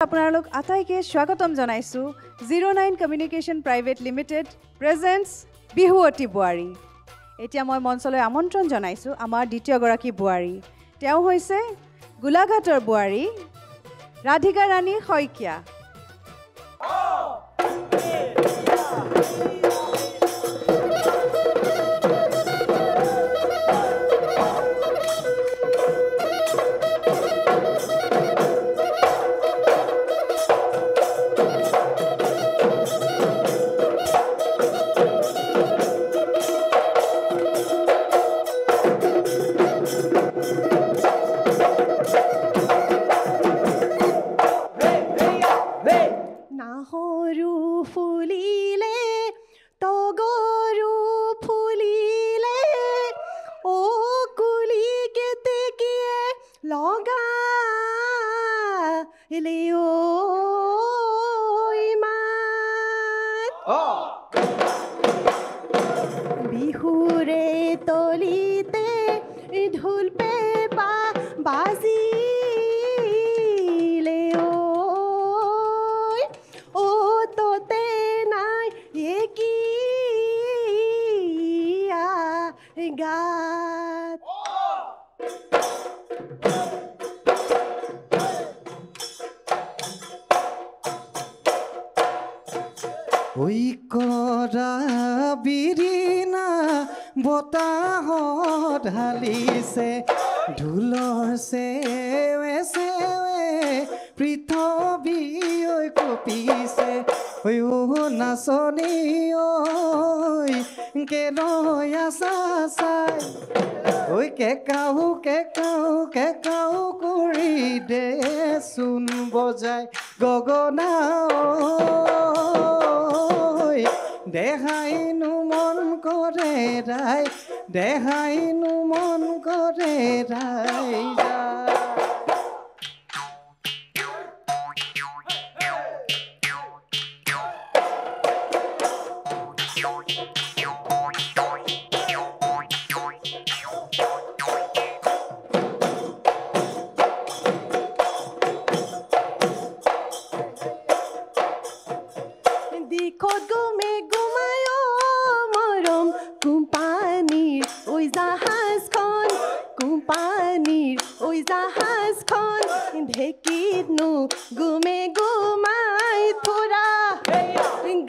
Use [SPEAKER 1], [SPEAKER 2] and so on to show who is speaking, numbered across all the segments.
[SPEAKER 1] আপোনালোক আটাইকে স্বাগতম জনাইছো 09 কমিউনিকেশ্যন প্ৰাইভেট লিমিটেড প্ৰেজেন্টছ বিহুৱতী বোৱাৰী এতিয়া মই মঞ্চলৈ আমন্ত্ৰণ জনাইছো আমাৰ দ্বিতীয় গৰাকী বোৱাৰী তেওঁ হৈছে গোলাঘাটৰ বোৱাৰী ৰাধিকা ৰাণী শইকীয়া বিহুৰে তলিতে ঢোল পেঁপা বাজিলে ঐ ততে নাই একিয়া গাত
[SPEAKER 2] ওই কৰা বিৰিনা বতাহত ঢালিছে ঢোলৰ চেৱে চেৱে পৃথিৱী ঐ কঁপিছে ঐ নাচনী ঐ কেলৈ আছা চাই ঐ কেকাও কৰি দেচোন বজাই গগনা দেহাইনো মন কৰে ৰাই দেহাইনো মন কৰে ৰাই
[SPEAKER 1] ঢেকিতনো গুমে গুমাই থোৰা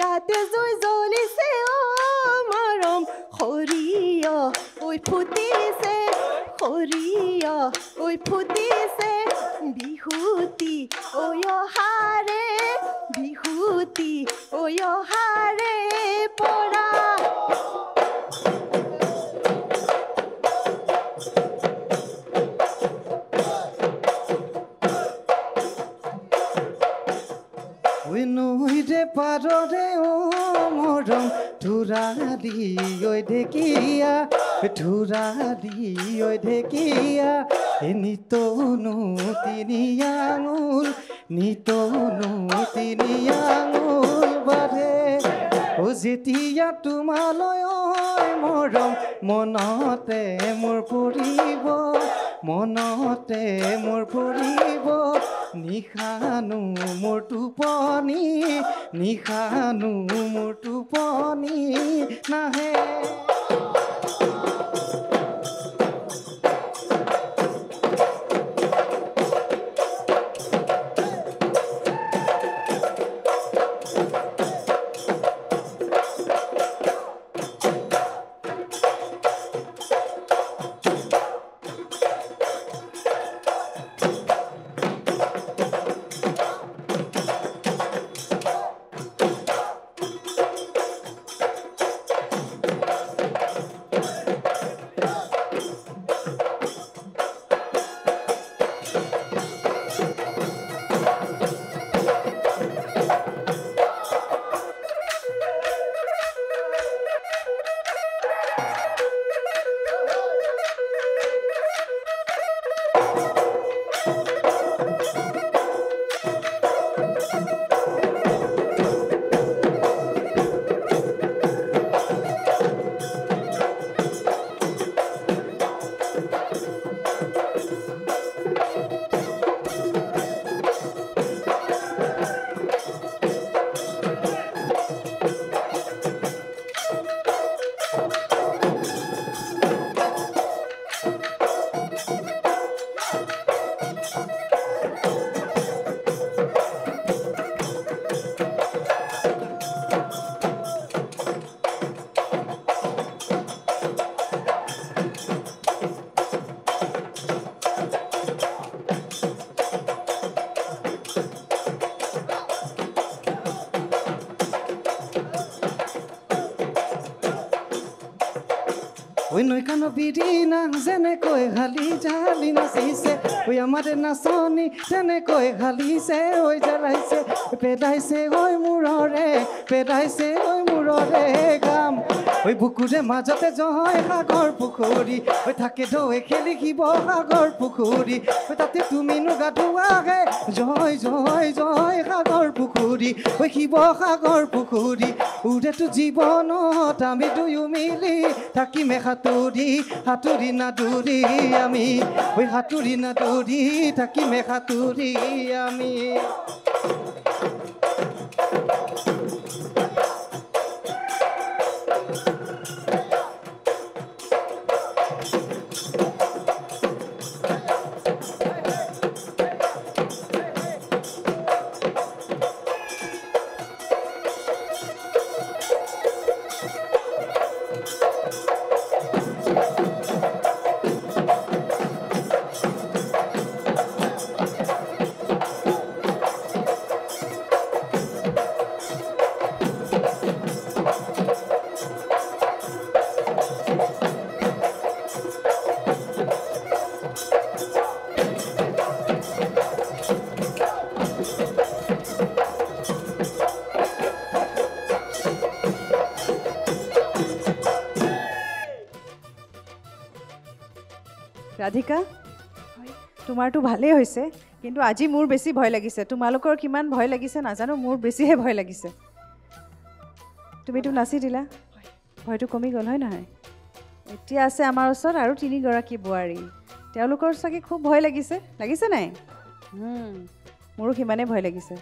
[SPEAKER 1] গাতে জুই জ্বলিছে মৰম সৰিয়হ ঐ ফুটিছে সৰিয়হ ঐ ফুটিছে বিহুতি ঐ অহাৰে বিহুতি ঐ অহাৰে পৰা
[SPEAKER 2] নৈৰে পাৰৰে মৰম ধুৰালি ঐ ঢেকীয়া ধুৰালি ঐ ঢেকীয়া নিতনো তিনি আঙুল নিতনো তিনি আঙুল বাঢ়ে যেতিয়া তোমালৈ মৰম মনতে মোৰ পৰিব মনতে মোৰ পৰিব নিশানো মোৰ টোপনি নিশানো মোৰ টোপনি নাহে ঐ নৈকানৰ বিৰি নাং যেনেকৈ ঘালি জালি নাচিছে ঐ আমাৰে নাচনি তেনেকৈ ঘালিছে ঐ জ্বালাইছে পেদাইছে ঐ মূৰৰে পেদাইছে ঐ মূৰৰে গাম ঐ বুকুৰে মাজতে জয় সাগৰ পুখুৰী ঐ থাকে ঢৌৱে খেলি শিৱসাগৰ পুখুৰী ঐ তাতে তুমিনো গা ধোৱাগে জয় জয় জয় সাগৰ পুখুৰী ঐ শিৱসাগৰ পুখুৰী উৰেতো জীৱনত আমি দুয়ো মিলি থাকিমে সাঁতুৰি সাঁতুৰি নাদুৰি আমি ঐ সাঁতুৰি নাদুৰি থাকিমে সাঁতুৰি আমি
[SPEAKER 1] ৰাধিকা তোমাৰতো ভালেই হৈছে কিন্তু আজি মোৰ বেছি ভয় লাগিছে তোমালোকৰ কিমান ভয় লাগিছে নাজানো মোৰ বেছিহে ভয় লাগিছে তুমিতো নাচি দিলা ভয়টো কমি গ'ল হয় নহয় এতিয়া আছে আমাৰ ওচৰত আৰু 3 গৰাকী বোৱাৰী তেওঁলোকৰ চাগে খুব ভয় লাগিছে নাই মোৰো সিমানেই ভয় লাগিছে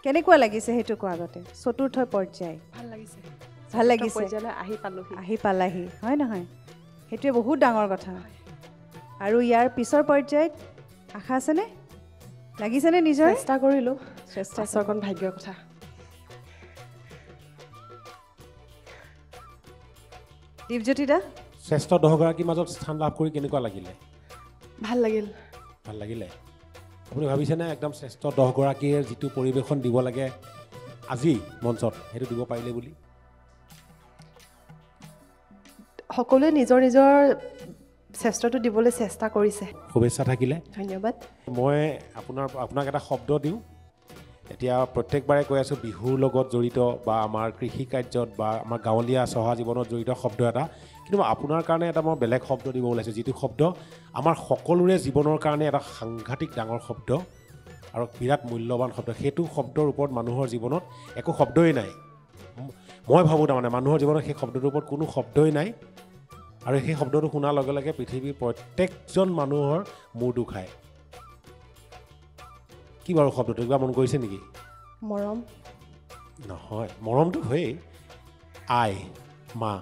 [SPEAKER 1] কেনেকুৱা লাগিছে সেইটো কোৱা আগতে চতুৰ্থ পৰ্যায় ভাল লাগিছে আহি পালাহি হয় নহয় সেইটোৱে বহুত ডাঙৰ কথা আৰু ইয়াৰ পিছৰ পৰ্যায়ত আশা আছেনে লাগিছেনে নিজৰ
[SPEAKER 3] চেষ্টা কৰিলোঁ চেষ্টাকণ ভাগ্যৰ কথা
[SPEAKER 1] দীপজ্যোতি দা
[SPEAKER 4] শ্ৰেষ্ঠ 10 গৰাকীৰ মাজত স্থান লাভ কৰি কেনেকুৱা লাগিলে
[SPEAKER 3] ভাল
[SPEAKER 4] লাগিলে আপুনি ভাবিছেনে একদম শ্ৰেষ্ঠ 10 গৰাকীৰ যিটো পৰিৱেশন দিব লাগে আজি মঞ্চত সেইটো দিব পাৰিলে বুলি
[SPEAKER 3] সকলোৱে নিজৰ নিজৰ শ্ৰেষ্ঠটো দিবলৈ চেষ্টা কৰিছে
[SPEAKER 4] শুভেচ্ছা থাকিলে
[SPEAKER 3] ধন্যবাদ
[SPEAKER 4] মই আপোনাক এটা শব্দ দিওঁ এতিয়া প্ৰত্যেকবাৰে কৈ আছোঁ বিহুৰ লগত জড়িত বা আমাৰ কৃষি কাৰ্যত বা আমাৰ গাঁৱলীয়া চহা জীৱনত জড়িত শব্দ এটা কিন্তু আপোনাৰ কাৰণে এটা মই বেলেগ শব্দ দিব ওলাইছোঁ যিটো শব্দ আমাৰ সকলোৰে জীৱনৰ কাৰণে এটা সাংঘাতিক ডাঙৰ শব্দ আৰু বিৰাট মূল্যৱান শব্দ সেইটো শব্দৰ ওপৰত মানুহৰ জীৱনত একো শব্দই নাই মই ভাবোঁ তাৰমানে মানুহৰ জীৱনত সেই শব্দটোৰ ওপৰত কোনো শব্দই নাই আৰু সেই শব্দটো শুনাৰ লগে লগে পৃথিৱীৰ প্ৰত্যেকজন মানুহৰ মূৰ দুখায় কি বাৰু শব্দটো কিবা মন কৰিছে নেকি
[SPEAKER 3] মৰম
[SPEAKER 4] নহয় মৰমটো হয়েই আই মা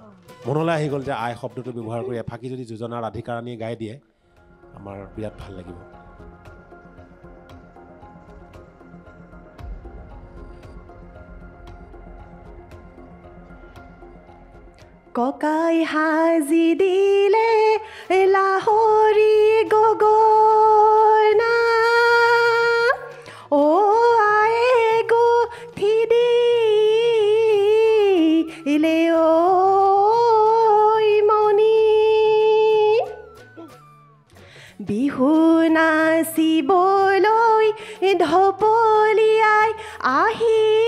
[SPEAKER 4] মনলৈ আহি গ'ল যে আই শব্দটো ব্যৱহাৰ কৰি এফাকি যদি যোজনা ৰাধিকাৰাণীয়ে গাই দিয়ে আমাৰ বিৰাট ভাল লাগিব
[SPEAKER 3] ককাই হাজি দিলে লাহৰি গগনা অ আয়ে গুঠি দিলে ঐ মণি বিহু নাচিবলৈ ঢপলিয়াই আহিলো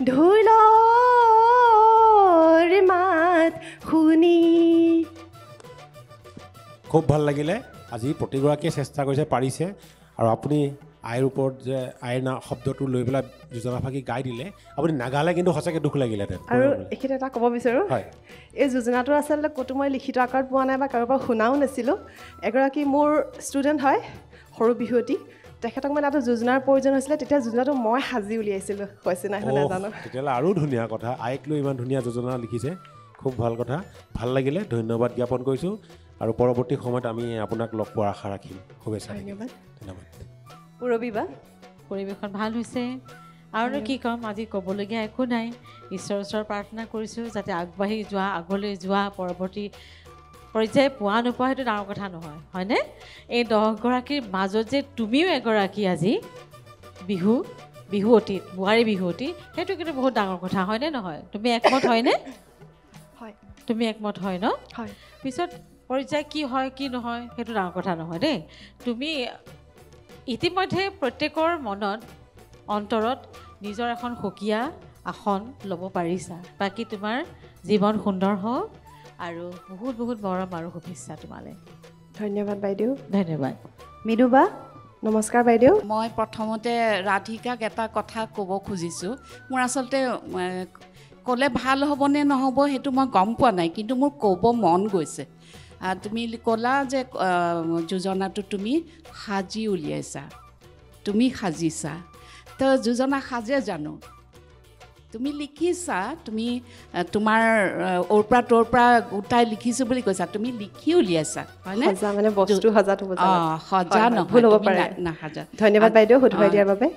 [SPEAKER 3] ঢোলৰ মাত শুনি
[SPEAKER 4] খুব ভাল লাগিলে আজি প্ৰতিগৰাকীয়ে চেষ্টা কৰিছে পাৰিছে আৰু আপুনি আইৰ ওপৰত যে আইৰ শব্দটো লৈ পেলাই যোজনা ফাঁকি গাই দিলে আপুনি নাগালে কিন্তু সঁচাকৈ দুখ লাগিলেহেঁতেন
[SPEAKER 3] আৰু এইখিনি এটা ক'ব বিচাৰোঁ
[SPEAKER 4] হয়
[SPEAKER 3] এই যোজনাটো আচলতে ক'তো মই লিখিত আকাৰত পোৱা নাই বা কাৰোবাৰ পৰা শুনাও নাছিলোঁ এগৰাকী মোৰ ষ্টুডেণ্ট হয় সৰু বিহুৱতী তেখেতক মানে এটা যোজনাৰ প্ৰয়োজন হৈছিলে তেতিয়া যোজনাটো মই সাজি উলিয়াইছিলোঁ হৈছে নাই নাজানো
[SPEAKER 4] তেতিয়াহ'লে আৰু ধুনীয়া কথা আইক লৈ ইমান ধুনীয়া যোজনা লিখিছে খুব ভাল কথা ভাল লাগিলে ধন্যবাদ জ্ঞাপন কৰিছোঁ আৰু পৰৱৰ্তী সময়ত আমি আপোনাক লগ পোৱাৰ আশা ৰাখিম শুভেচ্ছা
[SPEAKER 3] ধন্যবাদ
[SPEAKER 4] ধন্যবাদ
[SPEAKER 1] পূৰবী বা
[SPEAKER 5] পৰিৱেশন ভাল হৈছে আৰু কি ক'ম আজি ক'বলগীয়া একো নাই ঈশ্বৰৰ ওচৰত প্ৰাৰ্থনা কৰিছোঁ যাতে আগবাঢ়ি যোৱা আগলৈ যোৱা পৰৱৰ্তী পৰ্যায় পোৱা নোপোৱা সেইটো ডাঙৰ কথা নহয় হয়নে এই 10 গৰাকীৰ মাজত যে তুমিও এগৰাকী আজি বিহু বিহুৱতীত বোৱাৰী বিহুৱতী সেইটো কিন্তু বহুত ডাঙৰ কথা হয়নে নহয় তুমি একমত হয়নে
[SPEAKER 3] হয়
[SPEAKER 5] তুমি একমত হয় ন
[SPEAKER 3] হয়
[SPEAKER 5] পিছত পৰ্যায় কি হয় কি নহয় সেইটো ডাঙৰ কথা নহয় দেই তুমি ইতিমধ্যে প্ৰত্যেকৰ মনত অন্তৰত নিজৰ এখন সুকীয়া আসন ল'ব পাৰিছা বাকী তোমাৰ জীৱন সুন্দৰ হওক আৰু বহুত বহুত মৰম আৰু শুভেচ্ছা তোমালৈ
[SPEAKER 3] ধন্যবাদ বাইদেউ
[SPEAKER 5] ধন্যবাদ
[SPEAKER 1] মীনুবা
[SPEAKER 3] নমস্কাৰ বাইদেউ
[SPEAKER 6] মই প্ৰথমতে ৰাধিকাক এটা কথা ক'ব খুজিছোঁ মোৰ আচলতে ক'লে ভাল হ'বনে নহ'ব সেইটো মই গম পোৱা নাই কিন্তু মোৰ ক'ব মন গৈছে তুমি ক'লা যে যোজনাটো তুমি সাজি উলিয়াইছা তুমি সাজিছা তো যোজনা সাজে জানো তুমি লিখিছা তুমি তোমাৰ ওৰ পৰা তোৰ পৰা গোটাই লিখিছোঁ বুলি কৈছা তুমি লিখি উলিয়াইছা হয়নে
[SPEAKER 3] সজা মানে বস্তু সজাটো
[SPEAKER 6] সজা
[SPEAKER 3] ভুল হ'ব পাৰে
[SPEAKER 6] নাসাজা
[SPEAKER 3] ধন্যবাদ বাইদেউ সুধুৱাই দিয়াৰ বাবে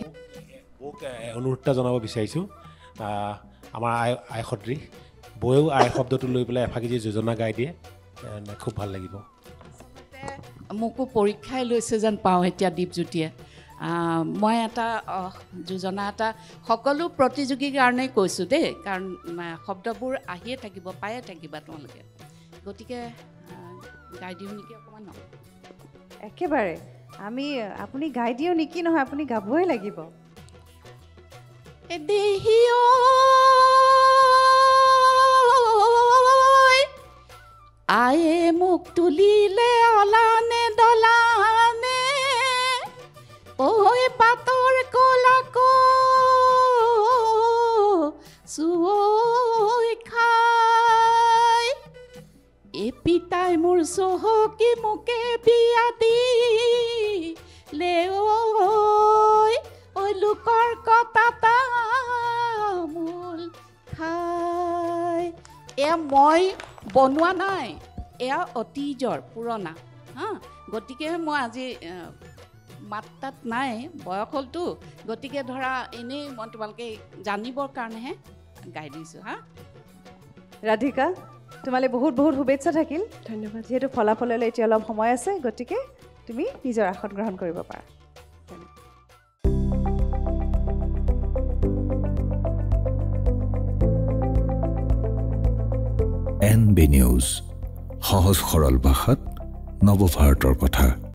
[SPEAKER 4] মোক অনুৰোধ এটা জনাব বিচাৰিছোঁ আমাৰ আই সদৃ বৈও আই শব্দটো লৈ পেলাই এফাকি যি যোজনা গাই দিয়ে খুব ভাল লাগিব
[SPEAKER 6] মোকো পৰীক্ষাই লৈছে যেন পাওঁ এতিয়া দীপজ্যোতিয়ে মই এটা যোজনা এটা সকলো প্ৰতিযোগীৰ কাৰণেই কৈছোঁ দেই কাৰণ শব্দবোৰ আহিয়ে থাকিব পায়ে থাকিবা তোমালোকে গতিকে গাই দিওঁ নেকি অকণমান ন
[SPEAKER 1] একেবাৰে আপুনি গাই দিও নেকি নহয় আপুনি গাবই লাগিব
[SPEAKER 6] আয়ে মোক তুলিলে অলানে দলানে ঐ পাতৰ কলাকো চুই খাই এ পিতাই মোৰ চহকী মোকে বিয়া দিলে ঐ লোকৰ কটা তামোল খাই এয়া মই বনোৱা নাই এয়া অতীজৰ পুৰণা হা গতিকে মই আজি মাত্ৰাত নাই বয়স হ'লতো গতিকে ধৰা এনেই মই তোমালোকে জানিবৰ কাৰণেহে গাই দিছোঁ হা
[SPEAKER 1] ৰাধিকা তোমালৈ বহুত বহুত শুভেচ্ছা থাকিল
[SPEAKER 3] ধন্যবাদ
[SPEAKER 1] যিহেতু ফলাফললৈ এতিয়া অলপ সময় আছে গতিকে তুমি নিজৰ আসন গ্ৰহণ কৰিব পাৰা
[SPEAKER 7] NB নিউজ সহজ সৰল ভাষাত নৱভাৰতৰ কথা